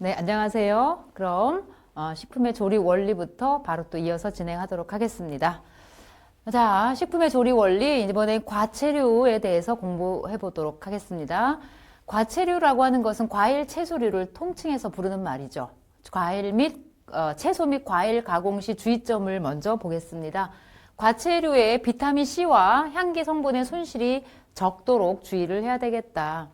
네, 안녕하세요. 그럼 식품의 조리 원리부터 바로 또 이어서 진행하도록 하겠습니다. 자, 식품의 조리 원리, 이번에 과채류에 대해서 공부해 보도록 하겠습니다. 과채류라고 하는 것은 과일, 채소류를 통칭해서 부르는 말이죠. 과일 및 채소 및 과일 가공 시 주의점을 먼저 보겠습니다. 과채류의 비타민 C와 향기 성분의 손실이 적도록 주의를 해야 되겠다.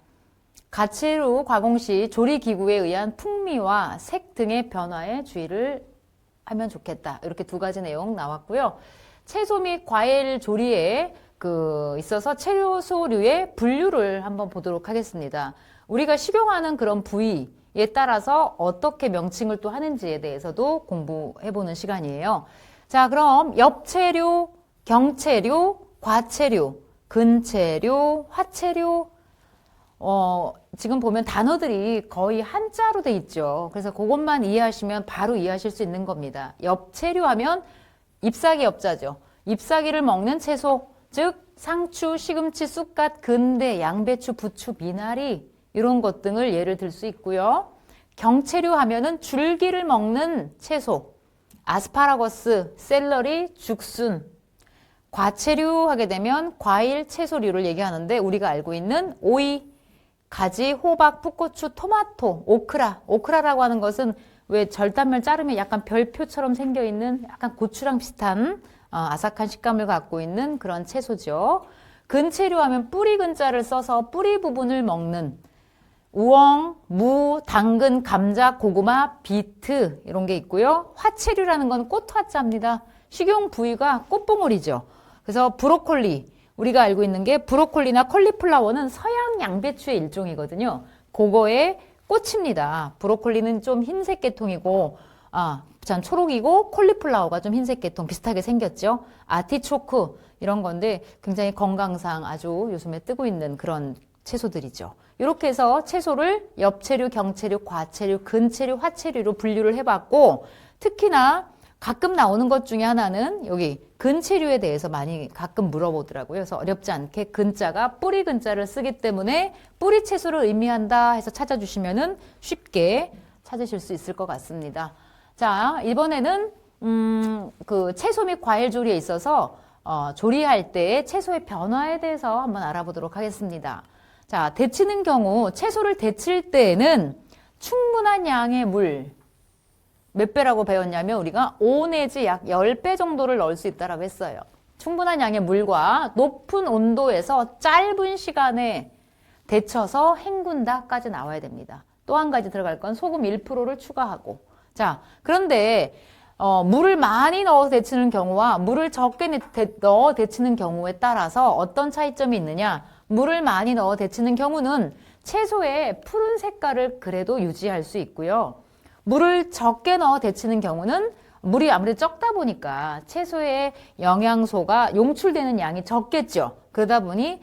과채류 가공 시 조리기구에 의한 풍미와 색 등의 변화에 주의를 하면 좋겠다. 이렇게 두 가지 내용 나왔고요. 채소 및 과일 조리에 있어서 채소류의 분류를 한번 보도록 하겠습니다. 우리가 식용하는 그런 부위에 따라서 어떻게 명칭을 또 하는지에 대해서도 공부해보는 시간이에요. 자, 그럼 엽채류, 경채류, 과채류, 근채류, 화채류, 지금 보면 단어들이 거의 한자로 돼 있죠. 그래서 그것만 이해하시면 바로 이해하실 수 있는 겁니다. 엽채류 하면 잎사귀 엽자죠. 잎사귀를 먹는 채소, 즉 상추, 시금치, 쑥갓, 근대, 양배추, 부추, 미나리 이런 것 등을 예를 들 수 있고요. 경채류 하면은 줄기를 먹는 채소, 아스파라거스, 샐러리, 죽순. 과채류 하게 되면 과일, 채소류를 얘기하는데 우리가 알고 있는 오이, 가지, 호박, 풋고추, 토마토, 오크라. 오크라라고 하는 것은 왜 절단면 자르면 약간 별표처럼 생겨있는 약간 고추랑 비슷한 아삭한 식감을 갖고 있는 그런 채소죠. 근채류 하면 뿌리 근자를 써서 뿌리 부분을 먹는 우엉, 무, 당근, 감자, 고구마, 비트 이런 게 있고요. 화채류라는 건 꽃화자입니다. 식용 부위가 꽃봉오리죠. 그래서 브로콜리, 우리가 알고 있는 게 브로콜리나 컬리플라워는 서양 양배추의 일종이거든요. 그거의 꽃입니다. 브로콜리는 좀 흰색 계통이고, 전 초록이고, 콜리플라워가 좀 흰색 계통 비슷하게 생겼죠. 아티초크, 이런 건데 굉장히 건강상 아주 요즘에 뜨고 있는 그런 채소들이죠. 이렇게 해서 채소를 엽채류, 경채류, 과채류, 근채류, 화채류로 분류를 해봤고, 특히나 가끔 나오는 것 중에 하나는 여기 근채류에 대해서 많이 가끔 물어보더라고요. 그래서 어렵지 않게 근자가 뿌리 근자를 쓰기 때문에 뿌리 채소를 의미한다 해서 찾아주시면은 쉽게 찾으실 수 있을 것 같습니다. 자, 이번에는 채소 및 과일 조리에 있어서 조리할 때 채소의 변화에 대해서 한번 알아보도록 하겠습니다. 자, 데치는 경우 채소를 데칠 때에는 충분한 양의 물, 몇 배라고 배웠냐면 우리가 5 내지 약 10배 정도를 넣을 수 있다고 했어요. 충분한 양의 물과 높은 온도에서 짧은 시간에 데쳐서 헹군다까지 나와야 됩니다. 또 한 가지 들어갈 건 소금 1%를 추가하고. 자, 그런데 물을 많이 넣어서 데치는 경우와 물을 적게 넣어 데치는 경우에 따라서 어떤 차이점이 있느냐? 물을 많이 넣어 데치는 경우는 채소의 푸른 색깔을 그래도 유지할 수 있고요. 물을 적게 넣어 데치는 경우는 물이 아무래도 적다 보니까 채소의 영양소가 용출되는 양이 적겠죠. 그러다 보니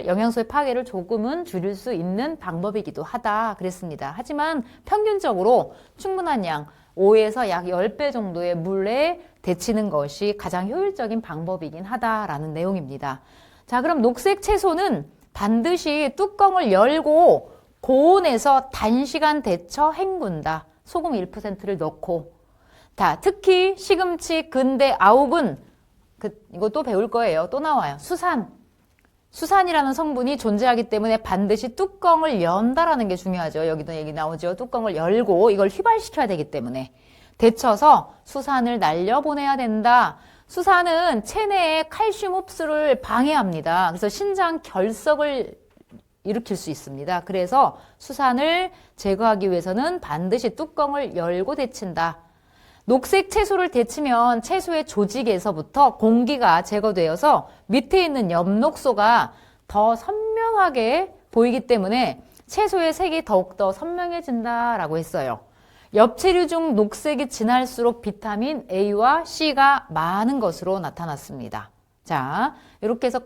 영양소의 파괴를 조금은 줄일 수 있는 방법이기도 하다 그랬습니다. 하지만 평균적으로 충분한 양, 5에서 약 10배 정도의 물에 데치는 것이 가장 효율적인 방법이긴 하다라는 내용입니다. 자, 그럼 녹색 채소는 반드시 뚜껑을 열고 고온에서 단시간 데쳐 헹군다. 소금 1%를 넣고. 특히 시금치, 근대, 아욱은 이거 또 배울 거예요. 또 나와요. 수산이라는 성분이 존재하기 때문에 반드시 뚜껑을 연다라는 게 중요하죠. 여기도 얘기 나오죠. 뚜껑을 열고 이걸 휘발시켜야 되기 때문에 데쳐서 수산을 날려보내야 된다. 수산은 체내의 칼슘 흡수를 방해합니다. 그래서 신장 결석을 일으킬 수 있습니다. 그래서 수산을 제거하기 위해서는 반드시 뚜껑을 열고 데친다. 녹색 채소를 데치면 채소의 조직에서부터 공기가 제거되어서 밑에 있는 엽록소가 더 선명하게 보이기 때문에 채소의 색이 더욱더 선명해진다라고 했어요. 엽채류 중 녹색이 진할수록 비타민 A와 C가 많은 것으로 나타났습니다. 자, 이렇게 해서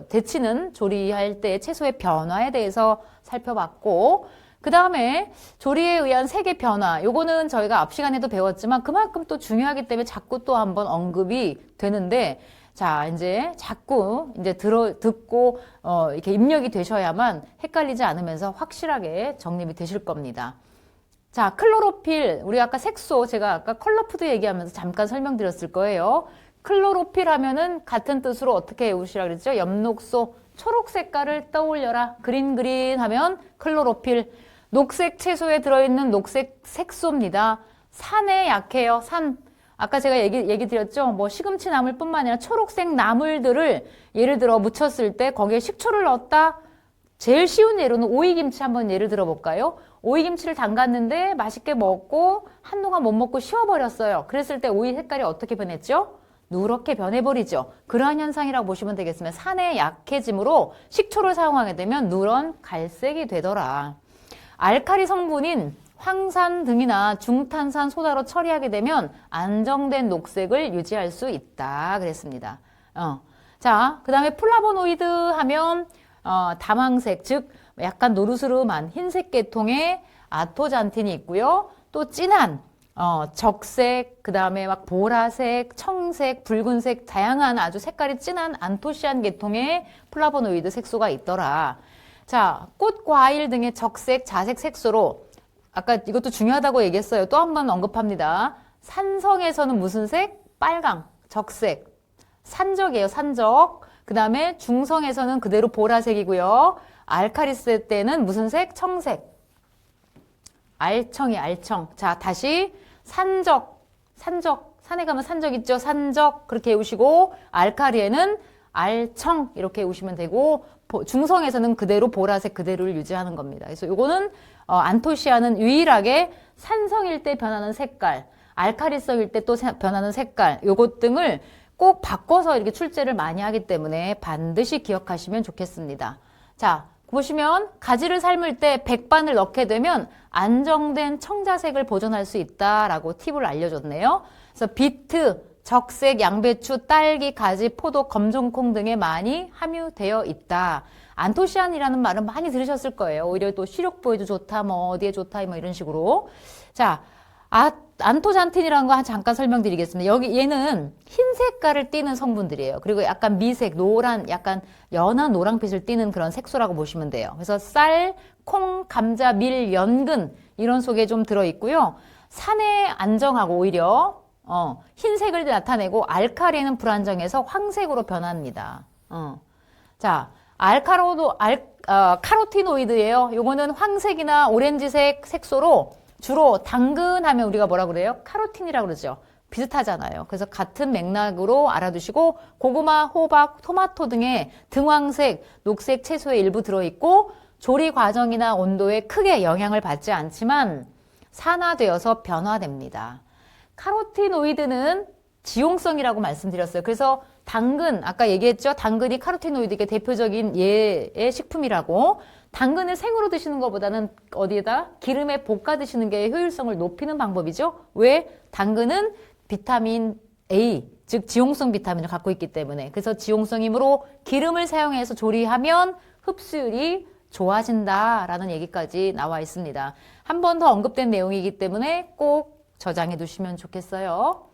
데치는 조리할 때 채소의 변화에 대해서 살펴봤고, 그 다음에 조리에 의한 색의 변화, 요거는 저희가 앞 시간에도 배웠지만 그만큼 또 중요하기 때문에 자꾸 또 한번 언급이 되는데, 자, 이제 자꾸 이제 듣고 이렇게 입력이 되셔야만 헷갈리지 않으면서 확실하게 정립이 되실 겁니다. 자, 클로로필. 우리 아까 색소, 제가 아까 컬러푸드 얘기하면서 잠깐 설명드렸을 거예요. 클로로필 하면은 같은 뜻으로 어떻게 외우시라 그랬죠? 엽록소, 초록 색깔을 떠올려라. 그린 하면 클로로필. 녹색 채소에 들어있는 녹색 색소입니다. 산에 약해요. 산. 아까 제가 얘기 드렸죠? 뭐 시금치 나물뿐만 아니라 초록색 나물들을 예를 들어 무쳤을 때 거기에 식초를 넣었다. 제일 쉬운 예로는 오이김치 한번 예를 들어볼까요? 오이김치를 담갔는데 맛있게 먹고 한동안 못 먹고 쉬어버렸어요. 그랬을 때 오이 색깔이 어떻게 변했죠? 누렇게 변해버리죠. 그러한 현상이라고 보시면 되겠습니다. 산의 약해짐으로 식초를 사용하게 되면 누런 갈색이 되더라. 알칼리 성분인 황산 등이나 중탄산 소다로 처리하게 되면 안정된 녹색을 유지할 수 있다 그랬습니다. 자, 그 다음에 플라보노이드 하면 다망색, 즉 약간 노르스름한 흰색 계통의 아토잔틴이 있고요. 또 진한 적색, 그 다음에 막 보라색, 청색, 붉은색 다양한 아주 색깔이 진한 안토시안 계통의 플라보노이드 색소가 있더라. 자, 꽃, 과일 등의 적색, 자색 색소로 아까 이것도 중요하다고 얘기했어요. 또 한 번 언급합니다. 산성에서는 무슨 색? 빨강, 적색. 산적이에요, 산적. 그 다음에 중성에서는 그대로 보라색이고요. 알카리스 때는 무슨 색? 청색. 알청이 알청. 자, 다시 산적. 산에 가면 산적 있죠? 산적. 그렇게 외우시고 알카리에는 알청 이렇게 외우시면 되고 중성에서는 그대로 보라색 그대로를 유지하는 겁니다. 그래서 요거는 안토시아는 유일하게 산성일 때 변하는 색깔, 알카리성일 때 또 변하는 색깔, 요것 등을 꼭 바꿔서 이렇게 출제를 많이 하기 때문에 반드시 기억하시면 좋겠습니다. 자, 보시면 가지를 삶을 때 백반을 넣게 되면 안정된 청자색을 보존할 수 있다라고 팁을 알려줬네요. 그래서 비트, 적색, 양배추, 딸기, 가지, 포도, 검정콩 등에 많이 함유되어 있다. 안토시안이라는 말은 많이 들으셨을 거예요. 오히려 또 시력보에도 좋다, 뭐 어디에 좋다, 뭐 이런 식으로. 자, 안토잔틴이라는 거 잠깐 설명드리겠습니다. 여기 얘는 흰 색깔을 띠는 성분들이에요. 그리고 약간 미색, 노란, 약간 연한 노랑빛을 띠는 그런 색소라고 보시면 돼요. 그래서 쌀, 콩, 감자, 밀, 연근 이런 속에 좀 들어있고요. 산에 안정하고 오히려 흰색을 나타내고 알칼리는 불안정해서 황색으로 변합니다. 자, 카로티노이드예요. 요거는 황색이나 오렌지색 색소로 주로 당근 하면 우리가 뭐라 그래요? 카로틴이라고 그러죠. 비슷하잖아요. 그래서 같은 맥락으로 알아두시고 고구마, 호박, 토마토 등의 등황색, 녹색 채소에 일부 들어있고 조리 과정이나 온도에 크게 영향을 받지 않지만 산화되어서 변화됩니다. 카로티노이드는 지용성이라고 말씀드렸어요. 그래서 당근, 아까 얘기했죠? 당근이 카로티노이드의 대표적인 예의 식품이라고. 당근을 생으로 드시는 것보다는 어디에다 기름에 볶아 드시는 게 효율성을 높이는 방법이죠. 왜? 당근은 비타민 A, 즉 지용성 비타민을 갖고 있기 때문에. 그래서 지용성이므로 기름을 사용해서 조리하면 흡수율이 좋아진다라는 얘기까지 나와 있습니다. 한 번 더 언급된 내용이기 때문에 꼭 저장해 두시면 좋겠어요.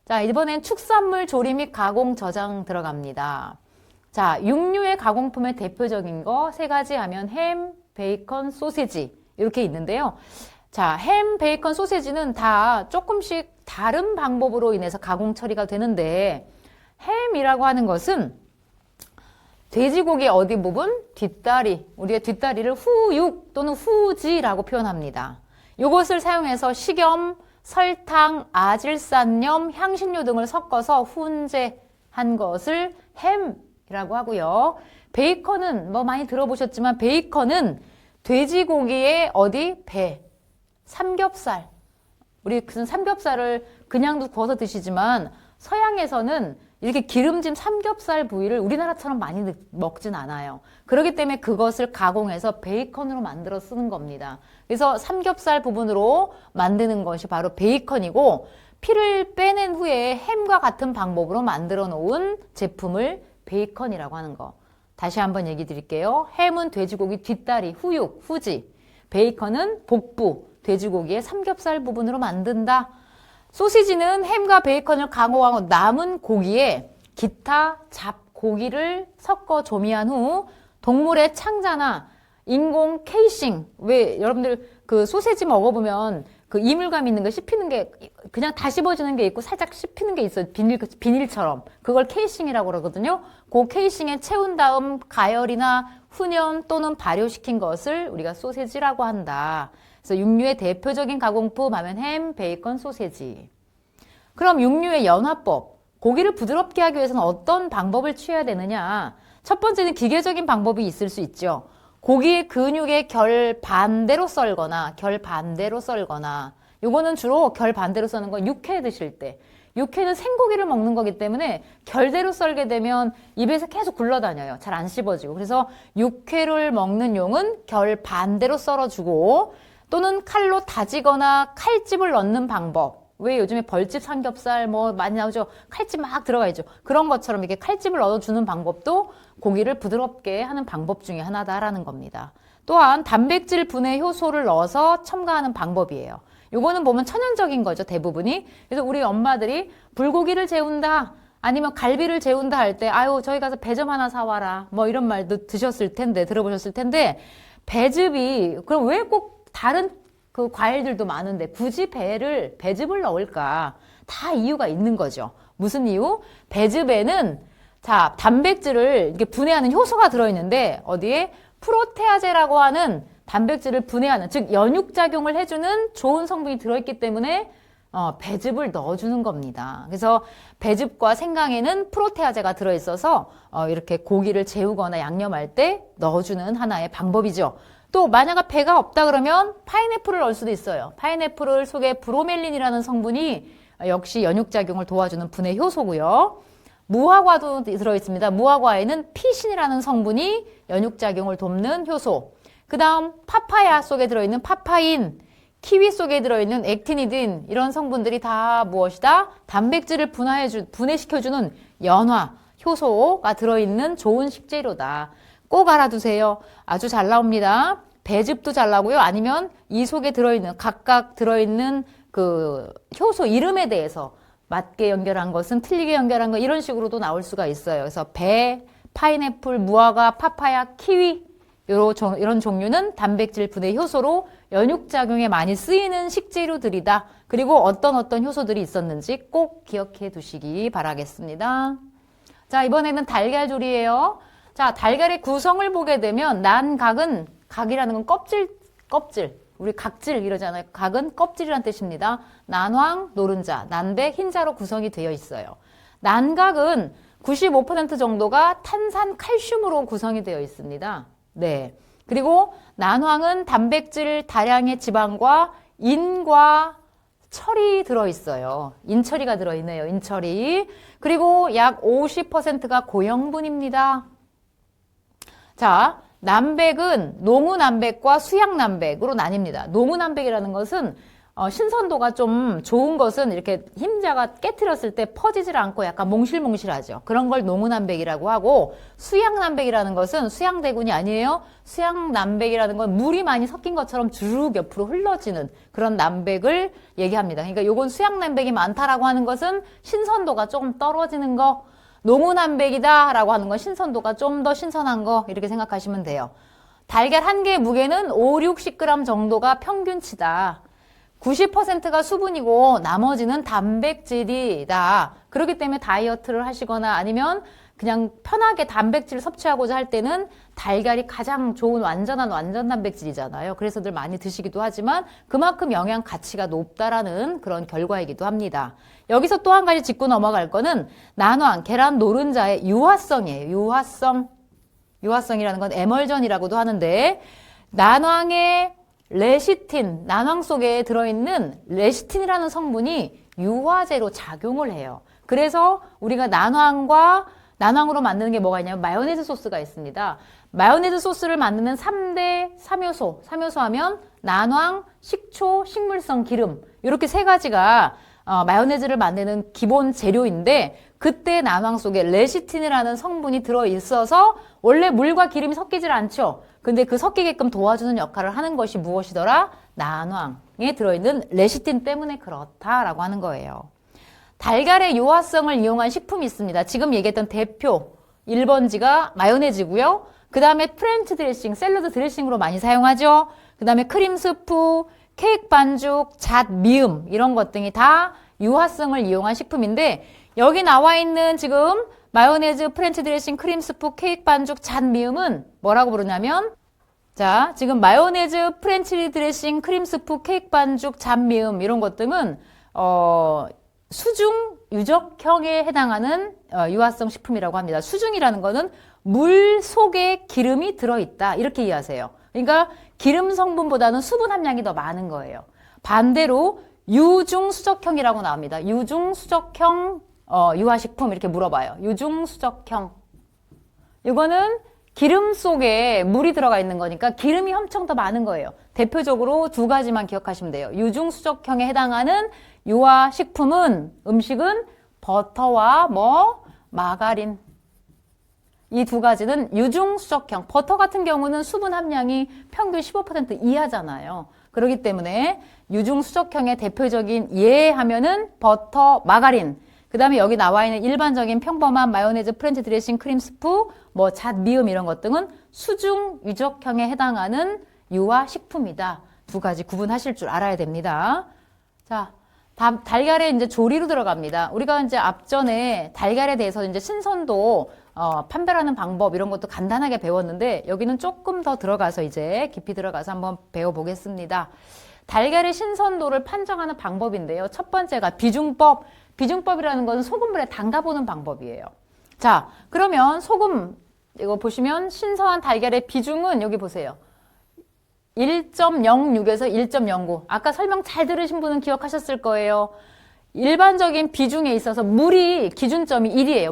자, 이번엔 축산물 조리 및 가공 저장 들어갑니다. 자, 육류의 가공품의 대표적인 거 세 가지 하면 햄, 베이컨, 소세지 이렇게 있는데요. 자, 햄, 베이컨, 소세지는 다 조금씩 다른 방법으로 인해서 가공 처리가 되는데 햄이라고 하는 것은 돼지고기 어디 부분? 뒷다리. 우리의 뒷다리를 후육 또는 후지라고 표현합니다. 이것을 사용해서 식염, 설탕, 아질산염, 향신료 등을 섞어서 훈제한 것을 햄이라고 하고요. 베이컨은 뭐 많이 들어보셨지만 베이컨은 돼지고기의 어디? 배, 삼겹살. 우리 그 삼겹살을 그냥도 구워서 드시지만 서양에서는 이렇게 기름진 삼겹살 부위를 우리나라처럼 많이 먹진 않아요. 그렇기 때문에 그것을 가공해서 베이컨으로 만들어 쓰는 겁니다. 그래서 삼겹살 부분으로 만드는 것이 바로 베이컨이고 피를 빼낸 후에 햄과 같은 방법으로 만들어 놓은 제품을 베이컨이라고 하는 거. 다시 한번 얘기 드릴게요. 햄은 돼지고기 뒷다리, 후육, 후지. 베이컨은 복부, 돼지고기의 삼겹살 부분으로 만든다. 소시지는 햄과 베이컨을 가공하고 남은 고기에 기타 잡고기를 섞어 조미한 후 동물의 창자나 인공 케이싱. 왜 여러분들 그 소세지 먹어보면 그 이물감 있는 거 씹히는 게 그냥 다 씹어지는 게 있고 살짝 씹히는 게 있어요. 비닐처럼. 그걸 케이싱이라고 그러거든요. 그 케이싱에 채운 다음 가열이나 훈연 또는 발효시킨 것을 우리가 소세지라고 한다. 그래서 육류의 대표적인 가공품 하면 햄, 베이컨, 소세지. 그럼 육류의 연화법. 고기를 부드럽게 하기 위해서는 어떤 방법을 취해야 되느냐? 첫 번째는 기계적인 방법이 있을 수 있죠. 고기의 근육의 결 반대로 썰거나 요거는 주로 결 반대로 써는 건 육회 드실 때. 육회는 생고기를 먹는 거기 때문에 결대로 썰게 되면 입에서 계속 굴러다녀요. 잘 안 씹어지고. 그래서 육회를 먹는 용은 결 반대로 썰어주고 또는 칼로 다지거나 칼집을 넣는 방법. 왜 요즘에 벌집 삼겹살 뭐 많이 나오죠? 칼집 막 들어가 있죠. 그런 것처럼 이렇게 칼집을 넣어주는 방법도 고기를 부드럽게 하는 방법 중에 하나다라는 겁니다. 또한 단백질 분해 효소를 넣어서 첨가하는 방법이에요. 요거는 보면 천연적인 거죠, 대부분이. 그래서 우리 엄마들이 불고기를 재운다, 아니면 갈비를 재운다 할 때, 아유, 저희 가서 배즙 하나 사와라. 뭐 이런 말도 들어보셨을 텐데, 배즙이, 그럼 왜 꼭 다른 그 과일들도 많은데 굳이 배즙을 넣을까? 다 이유가 있는 거죠. 무슨 이유? 배즙에는, 자, 단백질을 이렇게 분해하는 효소가 들어있는데, 어디에? 프로테아제라고 하는 단백질을 분해하는, 즉 연육작용을 해주는 좋은 성분이 들어있기 때문에 배즙을 넣어주는 겁니다. 그래서 배즙과 생강에는 프로테아제가 들어있어서 이렇게 고기를 재우거나 양념할 때 넣어주는 하나의 방법이죠. 또 만약 배가 없다 그러면 파인애플을 넣을 수도 있어요. 파인애플 속에 브로멜린이라는 성분이 역시 연육작용을 도와주는 분해 효소고요. 무화과도 들어있습니다. 무화과에는 피신이라는 성분이 연육작용을 돕는 효소. 그 다음 파파야 속에 들어있는 파파인, 키위 속에 들어있는 액티니딘 이런 성분들이 다 무엇이다? 단백질을 분해시켜주는 연화, 효소가 들어있는 좋은 식재료다. 꼭 알아두세요. 아주 잘 나옵니다. 배즙도 잘 나오고요. 아니면 이 속에 들어있는 각각 들어있는 그 효소 이름에 대해서 맞게 연결한 것은 틀리게 연결한 것 이런 식으로도 나올 수가 있어요. 그래서 배, 파인애플, 무화과, 파파야, 키위 이런 종류는 단백질 분해 효소로 연육작용에 많이 쓰이는 식재료들이다. 그리고 어떤 효소들이 있었는지 꼭 기억해 두시기 바라겠습니다. 자, 이번에는 달걀조리예요. 자, 달걀의 구성을 보게 되면 각이라는 건 껍질. 우리 각질 이러잖아요. 각은 껍질이란 뜻입니다. 난황, 노른자, 난백, 흰자로 구성이 되어 있어요. 난각은 95% 정도가 탄산 칼슘으로 구성이 되어 있습니다. 네. 그리고 난황은 단백질 다량의 지방과 인과 철이 들어있어요. 인철이가 들어있네요. 인철이. 그리고 약 50%가 고형분입니다. 자, 남백은 농우남백과 수양남백으로 나뉩니다. 농우남백이라는 것은 신선도가 좀 좋은 것은 이렇게 흰자가 깨트렸을 때 퍼지질 않고 약간 몽실몽실하죠. 그런 걸 농우남백이라고 하고 수양남백이라는 것은 수양대군이 아니에요. 수양남백이라는 건 물이 많이 섞인 것처럼 주르륵 옆으로 흘러지는 그런 남백을 얘기합니다. 그러니까 요건 수양남백이 많다라고 하는 것은 신선도가 조금 떨어지는 거. 농우남백이다 라고 하는 건 신선도가 좀 더 신선한 거 이렇게 생각하시면 돼요. 달걀 한 개의 무게는 5, 60g 정도가 평균치다. 90%가 수분이고 나머지는 단백질이다. 그렇기 때문에 다이어트를 하시거나 아니면 그냥 편하게 단백질을 섭취하고자 할 때는 달걀이 가장 좋은 완전 단백질이잖아요. 그래서 늘 많이 드시기도 하지만 그만큼 영양 가치가 높다라는 그런 결과이기도 합니다. 여기서 또 한 가지 짚고 넘어갈 거는 난황, 계란 노른자의 유화성이에요. 유화성이라는 건 에멀전이라고도 하는데 난황의 레시틴, 난황 속에 들어있는 레시틴이라는 성분이 유화제로 작용을 해요. 그래서 우리가 난황으로 만드는 게 뭐가 있냐면 마요네즈 소스가 있습니다. 마요네즈 소스를 만드는 3대 3요소. 3요소 하면 난황, 식초, 식물성 기름. 이렇게 세 가지가 마요네즈를 만드는 기본 재료인데 그때 난황 속에 레시틴이라는 성분이 들어있어서 원래 물과 기름이 섞이질 않죠. 근데 그 섞이게끔 도와주는 역할을 하는 것이 무엇이더라? 난황에 들어있는 레시틴 때문에 그렇다라고 하는 거예요. 달걀의 유화성을 이용한 식품이 있습니다. 지금 얘기했던 대표 1번지가 마요네즈고요. 그 다음에 프렌치 드레싱, 샐러드 드레싱으로 많이 사용하죠. 그 다음에 크림 스프, 케이크 반죽, 잣, 미음 이런 것 등이 다 유화성을 이용한 식품인데 여기 나와 있는 지금 마요네즈, 프렌치 드레싱, 크림 스프, 케이크 반죽, 잣, 미음은 뭐라고 부르냐면 자, 지금 마요네즈, 프렌치 드레싱, 크림 스프, 케이크 반죽, 잣, 미음 이런 것 등은 수중 유적형에 해당하는 유화성 식품이라고 합니다. 수중이라는 거는 물 속에 기름이 들어있다 이렇게 이해하세요. 그러니까 기름 성분보다는 수분 함량이 더 많은 거예요. 반대로 유중수적형이라고 나옵니다. 유중수적형 유화식품 이렇게 물어봐요. 유중수적형. 이거는 기름 속에 물이 들어가 있는 거니까 기름이 엄청 더 많은 거예요. 대표적으로 두 가지만 기억하시면 돼요. 유중수적형에 해당하는 유화식품은 음식은 버터와 마가린. 이 두 가지는 유중수적형. 버터 같은 경우는 수분 함량이 평균 15% 이하잖아요. 그렇기 때문에 유중수적형의 대표적인 예 하면은 버터, 마가린. 그 다음에 여기 나와 있는 일반적인 평범한 마요네즈, 프렌치 드레싱, 크림 스프, 잣, 미음 이런 것 등은 수중 유적형에 해당하는 유화식품이다. 두 가지 구분하실 줄 알아야 됩니다. 자, 달걀에 이제 조리로 들어갑니다. 우리가 이제 앞전에 달걀에 대해서 이제 신선도 판별하는 방법 이런 것도 간단하게 배웠는데 여기는 조금 더 들어가서 이제 깊이 들어가서 한번 배워보겠습니다. 달걀의 신선도를 판정하는 방법인데요. 첫 번째가 비중법. 비중법이라는 것은 소금물에 담가보는 방법이에요. 자, 그러면 소금 이거 보시면 신선한 달걀의 비중은 여기 보세요. 1.06에서 1.09. 아까 설명 잘 들으신 분은 기억하셨을 거예요. 일반적인 비중에 있어서 물이 기준점이 1이에요.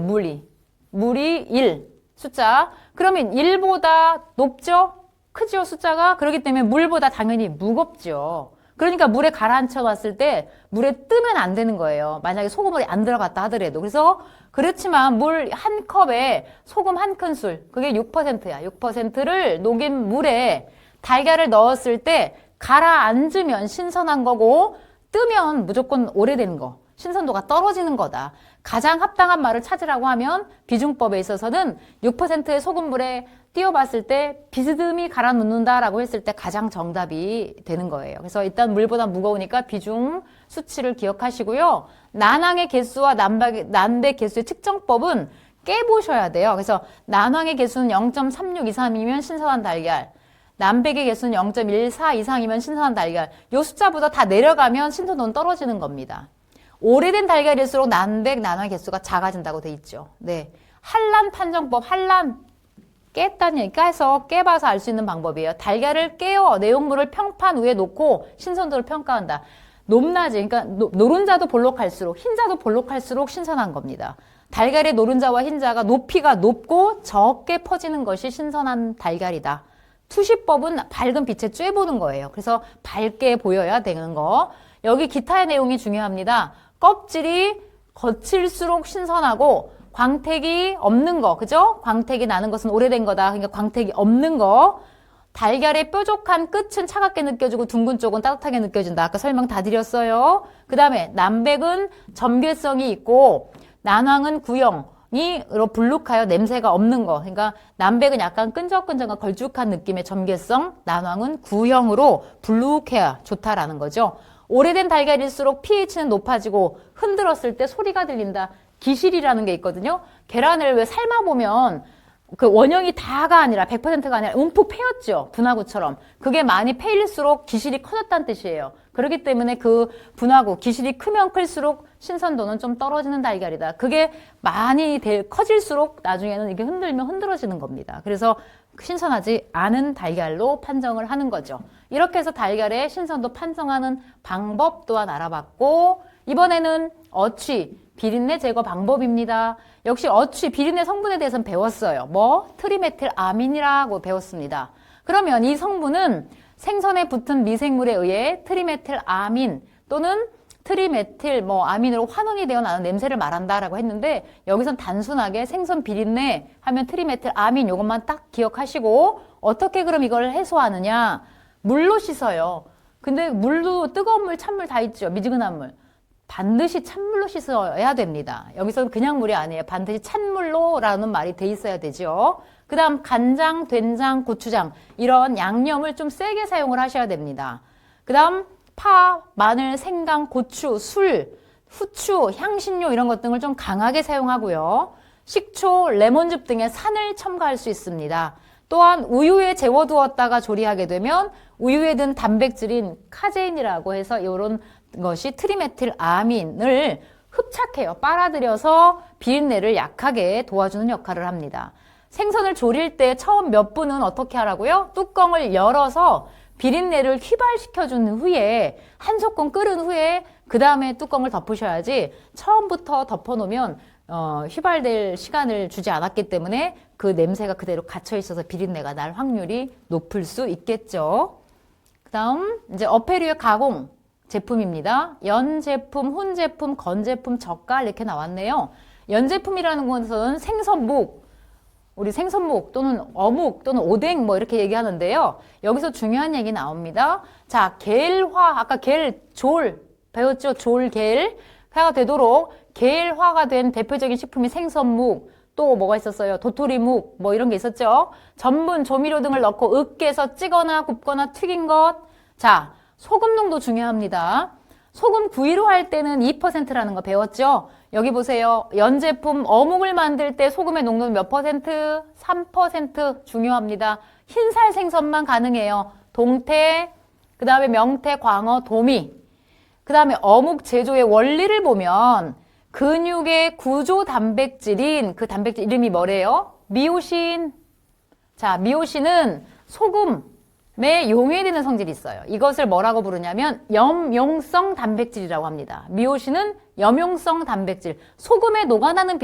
물이 1 숫자. 그러면 1보다 높죠? 크죠? 숫자가. 그렇기 때문에 물보다 당연히 무겁죠. 그러니까 물에 가라앉혀 놨을 때 물에 뜨면 안 되는 거예요. 만약에 소금물이 안 들어갔다 하더라도. 그래서 그렇지만 물 한 컵에 소금 한 큰술, 그게 6%야. 6%를 녹인 물에 달걀을 넣었을 때 가라앉으면 신선한 거고 뜨면 무조건 오래된 거. 신선도가 떨어지는 거다. 가장 합당한 말을 찾으라고 하면 비중법에 있어서는 6%의 소금물에 띄워봤을 때 비스듬히 갈아 넣는다라고 했을 때 가장 정답이 되는 거예요. 그래서 일단 물보다 무거우니까 비중 수치를 기억하시고요. 난황의 개수와 난백 개수의 측정법은 깨보셔야 돼요. 그래서 난황의 개수는 0.36 이상이면 신선한 달걀, 난백의 개수는 0.14 이상이면 신선한 달걀. 요 숫자보다 다 내려가면 신선도는 떨어지는 겁니다. 오래된 달걀일수록 난백, 난황 개수가 작아진다고 돼 있죠. 네. 한란 판정법, 한란. 깼다니까 해서 깨봐서 알 수 있는 방법이에요. 달걀을 깨어 내용물을 평판 위에 놓고 신선도를 평가한다. 높낮이, 그러니까 노른자도 볼록할수록, 흰자도 볼록할수록 신선한 겁니다. 달걀의 노른자와 흰자가 높이가 높고 적게 퍼지는 것이 신선한 달걀이다. 투시법은 밝은 빛에 쬐보는 거예요. 그래서 밝게 보여야 되는 거. 여기 기타의 내용이 중요합니다. 껍질이 거칠수록 신선하고 광택이 없는 거, 그죠? 광택이 나는 것은 오래된 거다. 그러니까 광택이 없는 거. 달걀의 뾰족한 끝은 차갑게 느껴지고 둥근 쪽은 따뜻하게 느껴진다. 아까 설명 다 드렸어요. 그 다음에 난백은 점괘성이 있고 난황은 구형이 불룩하여 냄새가 없는 거. 그러니까 난백은 약간 끈적끈적한 걸쭉한 느낌의 점괘성, 난황은 구형으로 불룩해야 좋다라는 거죠. 오래된 달걀일수록 pH는 높아지고 흔들었을 때 소리가 들린다. 기실이라는 게 있거든요. 계란을 왜 삶아보면 그 원형이 다가 아니라 100%가 아니라 움푹 패였죠. 분화구처럼. 그게 많이 패일수록 기실이 커졌다는 뜻이에요. 그렇기 때문에 그 분화구, 기실이 크면 클수록 신선도는 좀 떨어지는 달걀이다. 그게 많이 커질수록 나중에는 이게 흔들면 흔들어지는 겁니다. 그래서 신선하지 않은 달걀로 판정을 하는 거죠. 이렇게 해서 달걀의 신선도 판정하는 방법 또한 알아봤고, 이번에는 어취, 비린내 제거 방법입니다. 역시 어취, 비린내 성분에 대해서는 배웠어요. 트리메틸아민이라고 배웠습니다. 그러면 이 성분은 생선에 붙은 미생물에 의해 트리메틸아민 또는 트리메틸 아민으로 환원이 되어 나는 냄새를 말한다라고 했는데 여기선 단순하게 생선 비린내 하면 트리메틸아민 이것만 딱 기억하시고 어떻게 그럼 이걸 해소하느냐? 물로 씻어요. 근데 물도 뜨거운 물, 찬물 다 있죠. 미지근한 물. 반드시 찬물로 씻어야 됩니다. 여기서는 그냥 물이 아니에요. 반드시 찬물로라는 말이 돼 있어야 되죠. 그 다음 간장, 된장, 고추장 이런 양념을 좀 세게 사용을 하셔야 됩니다. 그 다음 파, 마늘, 생강, 고추, 술, 후추, 향신료 이런 것 등을 좀 강하게 사용하고요. 식초, 레몬즙 등의 산을 첨가할 수 있습니다. 또한 우유에 재워두었다가 조리하게 되면 우유에 든 단백질인 카제인이라고 해서 이런 것이 트리메틸아민을 흡착해요. 빨아들여서 비린내를 약하게 도와주는 역할을 합니다. 생선을 조릴 때 처음 몇 분은 어떻게 하라고요? 뚜껑을 열어서 비린내를 휘발시켜준 후에 한 소끔 끓은 후에 그 다음에 뚜껑을 덮으셔야지 처음부터 덮어놓으면 휘발될 시간을 주지 않았기 때문에 그 냄새가 그대로 갇혀 있어서 비린내가 날 확률이 높을 수 있겠죠. 그 다음 이제 어패류의 가공 제품입니다. 연 제품, 훈 제품, 건 제품, 젓갈 이렇게 나왔네요. 연 제품이라는 것은 생선묵, 우리 생선묵 또는 어묵 또는 오뎅 뭐 이렇게 얘기하는데요. 여기서 중요한 얘기 나옵니다. 자, 겔화, 아까 겔졸 배웠죠? 졸겔화가 되도록 겔화가 된 대표적인 식품이 생선묵, 또 뭐가 있었어요? 도토리묵 뭐 이런 게 있었죠. 전분, 조미료 등을 넣고 으깨서 찌거나 굽거나 튀긴 것. 자, 소금 농도 중요합니다. 소금 구이로 할 때는 2%라는 거 배웠죠? 여기 보세요. 연 제품 어묵을 만들 때 소금의 농도는 몇 퍼센트? 3% 중요합니다. 흰살 생선만 가능해요. 동태, 그 다음에 명태, 광어, 도미. 그 다음에 어묵 제조의 원리를 보면 근육의 구조 단백질인 그 단백질 이름이 뭐래요? 미오신. 자, 미오신은 소금에 용해되는 성질이 있어요. 이것을 뭐라고 부르냐면 염용성 단백질이라고 합니다. 미오신은 염용성 단백질, 소금에 녹아나는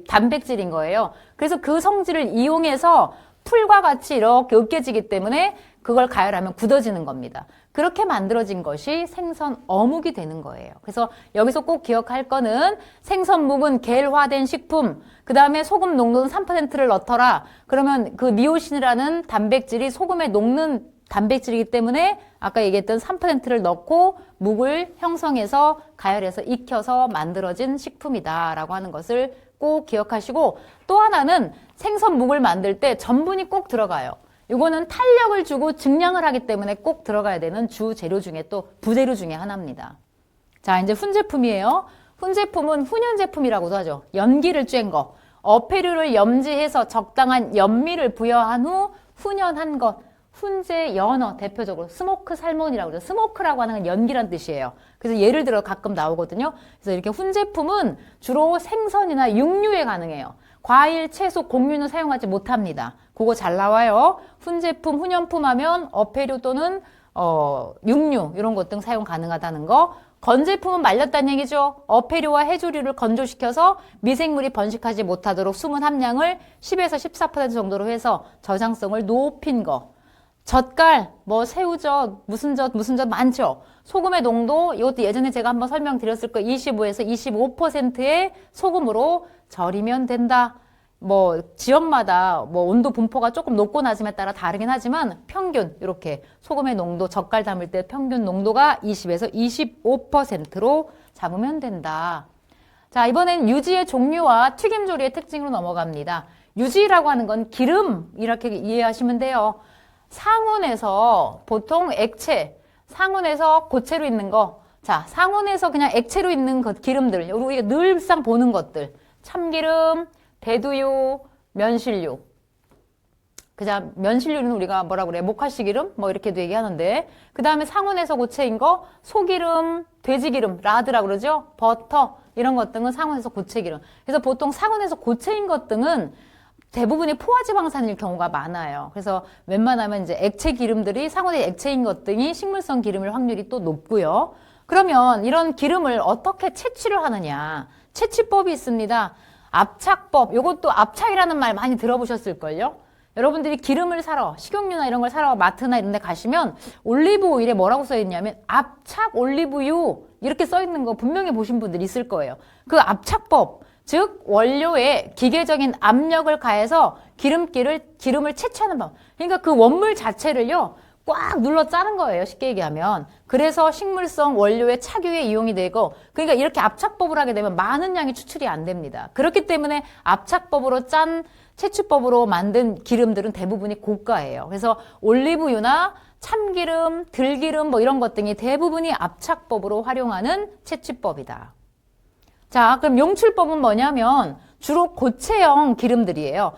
단백질인 거예요. 그래서 그 성질을 이용해서 풀과 같이 이렇게 으깨지기 때문에 그걸 가열하면 굳어지는 겁니다. 그렇게 만들어진 것이 생선 어묵이 되는 거예요. 그래서 여기서 꼭 기억할 거는 생선묵은 겔화된 식품, 그 다음에 소금 농도는 3%를 넣더라. 그러면 그 미오신이라는 단백질이 소금에 녹는 단백질이기 때문에 아까 얘기했던 3%를 넣고 묵을 형성해서 가열해서 익혀서 만들어진 식품이다라고 하는 것을 꼭 기억하시고, 또 하나는 생선묵을 만들 때 전분이 꼭 들어가요. 이거는 탄력을 주고 증량을 하기 때문에 꼭 들어가야 되는 주 재료 중에 또 부재료 중에 하나입니다. 자, 이제 훈 제품이에요. 훈 제품은 훈연 제품이라고도 하죠. 연기를 쬐은 거. 어패류를 염지해서 적당한 연미를 부여한 후 훈연한 것. 훈제 연어 대표적으로 스모크 살몬이라고 그러죠. 스모크라고 하는 건 연기란 뜻이에요. 그래서 예를 들어 가끔 나오거든요. 그래서 이렇게 훈 제품은 주로 생선이나 육류에 가능해요. 과일, 채소, 곡류는 사용하지 못합니다. 그거 잘 나와요. 훈 제품, 훈연품 하면 어패류 또는 육류 이런 것 등 사용 가능하다는 거. 건 제품은 말렸다는 얘기죠. 어패류와 해조류를 건조시켜서 미생물이 번식하지 못하도록 수분 함량을 10에서 14% 정도로 해서 저장성을 높인 거. 젓갈, 뭐 새우젓, 무슨 젓 많죠. 소금의 농도, 이것도 예전에 제가 한번 설명드렸을 거예요. 25에서 25%의 소금으로 절이면 된다. 뭐 지역마다 뭐 온도 분포가 조금 높고 낮음에 따라 다르긴 하지만 평균 이렇게 소금의 농도, 젓갈 담을 때 평균 농도가 20에서 25%로 잡으면 된다. 자, 이번엔 유지의 종류와 튀김 조리의 특징으로 넘어갑니다. 유지라고 하는 건 기름 이렇게 이해하시면 돼요. 상온에서 보통 액체, 상온에서 고체로 있는 거. 자, 상온에서 그냥 액체로 있는 것, 기름들, 우리가 늘상 보는 것들. 참기름, 대두유, 면실류. 그냥 면실류는 우리가 뭐라 그래? 목화시기름? 뭐 이렇게도 얘기하는데. 그 다음에 상온에서 고체인 거, 소기름, 돼지기름, 라드라고 그러죠? 버터, 이런 것 등은 상온에서 고체기름. 그래서 보통 상온에서 고체인 것 등은 대부분이 포화지방산일 경우가 많아요. 그래서 웬만하면 이제 액체 기름들이 상온의 액체인 것 등이 식물성 기름일 확률이 또 높고요. 그러면 이런 기름을 어떻게 채취를 하느냐? 채취법이 있습니다. 압착법, 이것도 압착이라는 말 많이 들어보셨을걸요? 여러분들이 기름을 사러, 식용유나 이런 걸 사러 마트나 이런 데 가시면 올리브 오일에 뭐라고 써 있냐면 압착 올리브유 이렇게 써 있는 거 분명히 보신 분들 있을 거예요. 그 압착법, 즉 원료에 기계적인 압력을 가해서 기름을 채취하는 법. 그러니까 그 원물 자체를요 꽉 눌러 짜는 거예요. 쉽게 얘기하면. 그래서 식물성 원료의 착유에 이용이 되고, 그러니까 이렇게 압착법을 하게 되면 많은 양이 추출이 안 됩니다. 그렇기 때문에 압착법으로 짠 채취법으로 만든 기름들은 대부분이 고가예요. 그래서 올리브유나 참기름, 들기름 뭐 이런 것 등이 대부분이 압착법으로 활용하는 채취법이다. 자, 그럼 용출법은 뭐냐면 주로 고체형 기름들이에요.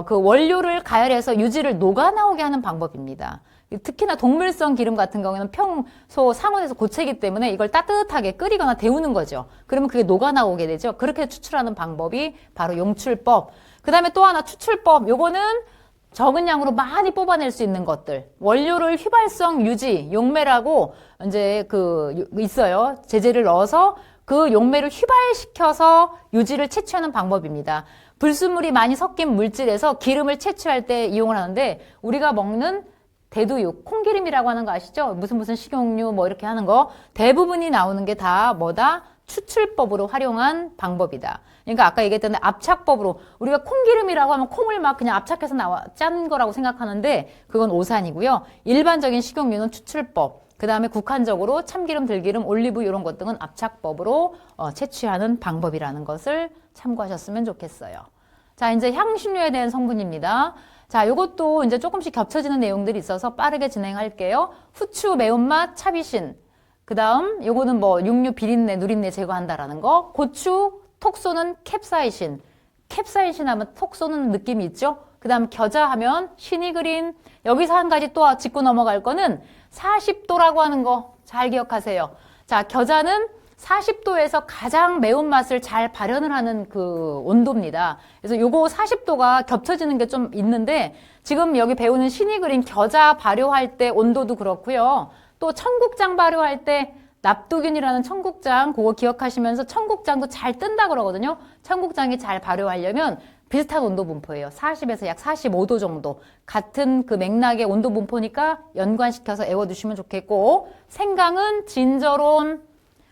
그 원료를 가열해서 유지를 녹아 나오게 하는 방법입니다. 특히나 동물성 기름 같은 경우에는 평소 상온에서 고체이기 때문에 이걸 따뜻하게 끓이거나 데우는 거죠. 그러면 그게 녹아 나오게 되죠. 그렇게 추출하는 방법이 바로 용출법. 그 다음에 또 하나 추출법. 요거는 적은 양으로 많이 뽑아낼 수 있는 것들. 원료를 휘발성 유지, 용매라고 이제 있어요. 제재를 넣어서 그 용매를 휘발시켜서 유지를 채취하는 방법입니다. 불순물이 많이 섞인 물질에서 기름을 채취할 때 이용을 하는데 우리가 먹는 대두육, 콩기름이라고 하는 거 아시죠? 무슨 식용유 뭐 이렇게 하는 거 대부분이 나오는 게 다 뭐다? 추출법으로 활용한 방법이다. 그러니까 아까 얘기했던 압착법으로 우리가 콩기름이라고 하면 콩을 막 그냥 압착해서 짠 거라고 생각하는데 그건 오산이고요. 일반적인 식용유는 추출법. 그 다음에 국한적으로 참기름, 들기름, 올리브 이런 것 등은 압착법으로 채취하는 방법이라는 것을 참고하셨으면 좋겠어요. 자, 이제 향신료에 대한 성분입니다. 자, 요것도 이제 조금씩 겹쳐지는 내용들이 있어서 빠르게 진행할게요. 후추, 매운맛, 차비신. 그 다음, 요거는 뭐 육류 비린내, 누린내 제거한다라는 거. 고추, 톡 쏘는 캡사이신. 캡사이신 하면 톡 쏘는 느낌이 있죠? 그 다음 겨자 하면 시니그린. 여기서 한 가지 또 짚고 넘어갈 거는 40도라고 하는 거 잘 기억하세요. 자, 겨자는 40도에서 가장 매운맛을 잘 발현을 하는 그 온도입니다. 그래서 요거 40도가 겹쳐지는 게 좀 있는데 지금 여기 배우는 시니그린 겨자 발효할 때 온도도 그렇고요. 또 청국장 발효할 때 납두균이라는 청국장 그거 기억하시면서 청국장도 잘 뜬다 그러거든요. 청국장이 잘 발효하려면 비슷한 온도 분포예요. 40에서 약 45도 정도. 같은 그 맥락의 온도 분포니까 연관시켜서 외워두시면 좋겠고 생강은 진저론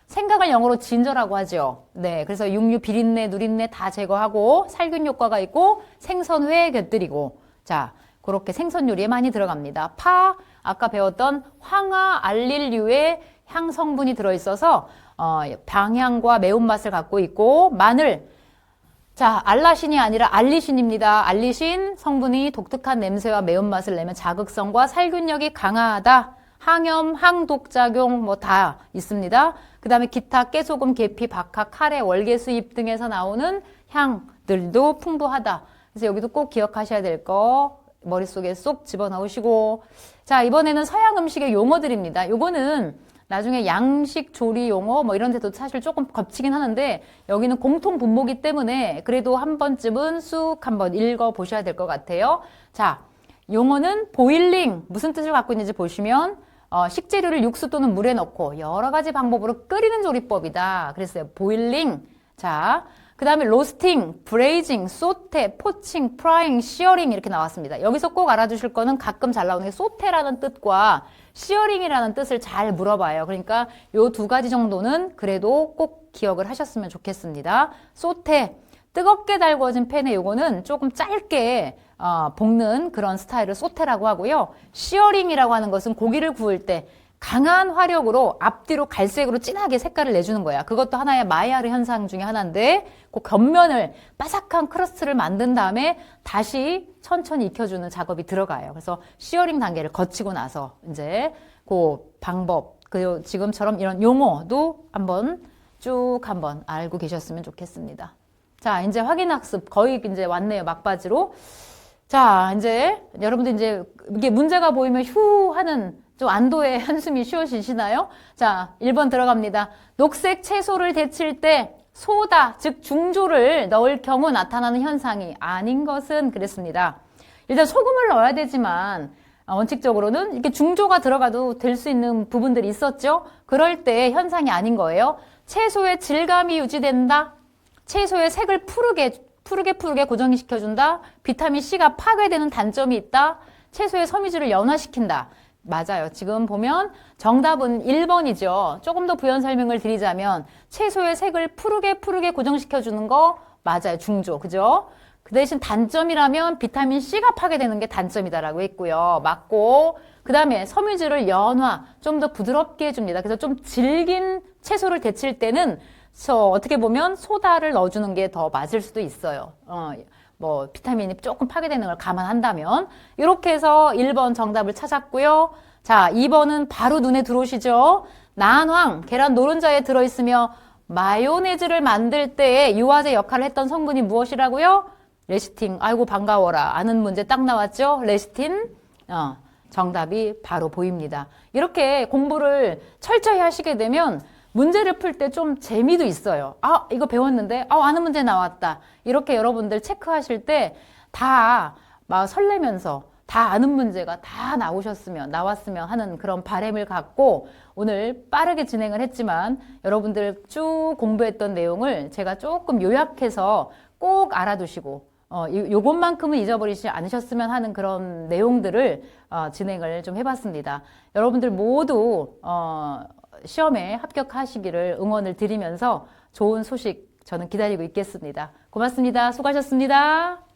생강을 영어로 진저라고 하죠. 네, 그래서 육류 비린내, 누린내 다 제거하고 살균 효과가 있고 생선회에 곁들이고 자, 그렇게 생선 요리에 많이 들어갑니다. 파, 아까 배웠던 황화 알릴류의 향 성분이 들어있어서 방향과 매운맛을 갖고 있고 마늘, 자, 알라신이 아니라 알리신입니다. 알리신 성분이 독특한 냄새와 매운맛을 내면 자극성과 살균력이 강하다. 항염, 항독작용 뭐 다 있습니다. 그 다음에 기타 깨소금, 계피, 박하, 카레, 월계수잎 등에서 나오는 향들도 풍부하다. 그래서 여기도 꼭 기억하셔야 될 거 머릿속에 쏙 집어넣으시고 자, 이번에는 서양 음식의 용어들입니다. 요거는 나중에 양식 조리 용어 뭐 이런 데도 사실 조금 겹치긴 하는데 여기는 공통 분모기 때문에 그래도 한 번쯤은 쑥 한번 읽어 보셔야 될 것 같아요. 자, 용어는 보일링 무슨 뜻을 갖고 있는지 보시면 식재료를 육수 또는 물에 넣고 여러 가지 방법으로 끓이는 조리법이다. 그랬어요. 보일링. 자, 그 다음에 로스팅, 브레이징, 소테, 포칭, 프라잉, 시어링 이렇게 나왔습니다. 여기서 꼭 알아두실 거는 가끔 잘 나오는 게 소테라는 뜻과 시어링이라는 뜻을 잘 물어봐요. 그러니까 요 두 가지 정도는 그래도 꼭 기억을 하셨으면 좋겠습니다. 소테, 뜨겁게 달궈진 팬에 요거는 조금 짧게 볶는 그런 스타일을 소테라고 하고요. 시어링이라고 하는 것은 고기를 구울 때 강한 화력으로 앞뒤로 갈색으로 진하게 색깔을 내주는 거야. 그것도 하나의 마이야르 현상 중에 하나인데 그 겉면을 바삭한 크러스트를 만든 다음에 다시 천천히 익혀주는 작업이 들어가요. 그래서 시어링 단계를 거치고 나서 이제 그 방법 그리고 지금처럼 이런 용어도 한번 쭉 한번 알고 계셨으면 좋겠습니다. 자, 이제 확인학습 거의 이제 왔네요. 막바지로. 자, 이제 여러분들 이제 이게 문제가 보이면 휴 하는 좀 안도의 한숨이 쉬워지시나요? 자, 1번 들어갑니다. 녹색 채소를 데칠 때 소다, 즉 중조를 넣을 경우 나타나는 현상이 아닌 것은 그랬습니다. 일단 소금을 넣어야 되지만 원칙적으로는 이렇게 중조가 들어가도 될 수 있는 부분들이 있었죠. 그럴 때 현상이 아닌 거예요. 채소의 질감이 유지된다. 채소의 색을 푸르게 고정시켜준다. 비타민 C가 파괴되는 단점이 있다. 채소의 섬유질을 연화시킨다. 맞아요. 지금 보면 정답은 1번이죠. 조금 더 부연 설명을 드리자면 채소의 색을 푸르게 고정시켜주는 거 맞아요. 중조. 그죠? 그 대신 단점이라면 비타민 C가 파괴되는 게 단점이다라고 했고요. 맞고 그 다음에 섬유질을 연화, 좀 더 부드럽게 해줍니다. 그래서 좀 질긴 채소를 데칠 때는 어떻게 보면 소다를 넣어주는 게 더 맞을 수도 있어요. 뭐 비타민이 조금 파괴되는 걸 감안한다면 이렇게 해서 1번 정답을 찾았고요. 자, 2번은 바로 눈에 들어오시죠. 난황, 계란 노른자에 들어있으며 마요네즈를 만들 때에 유화제 역할을 했던 성분이 무엇이라고요? 레시틴. 아이고 반가워라. 아는 문제 딱 나왔죠? 레시틴. 정답이 바로 보입니다. 이렇게 공부를 철저히 하시게 되면 문제를 풀 때 좀 재미도 있어요. 아, 이거 배웠는데, 아는 문제 나왔다. 이렇게 여러분들 체크하실 때 다 막 설레면서 다 아는 문제가 다 나왔으면 하는 그런 바람을 갖고 오늘 빠르게 진행을 했지만 여러분들 쭉 공부했던 내용을 제가 조금 요약해서 꼭 알아두시고 요것만큼은 잊어버리지 않으셨으면 하는 그런 내용들을 진행을 좀 해봤습니다. 여러분들 모두 시험에 합격하시기를 응원을 드리면서 좋은 소식 저는 기다리고 있겠습니다. 고맙습니다. 수고하셨습니다.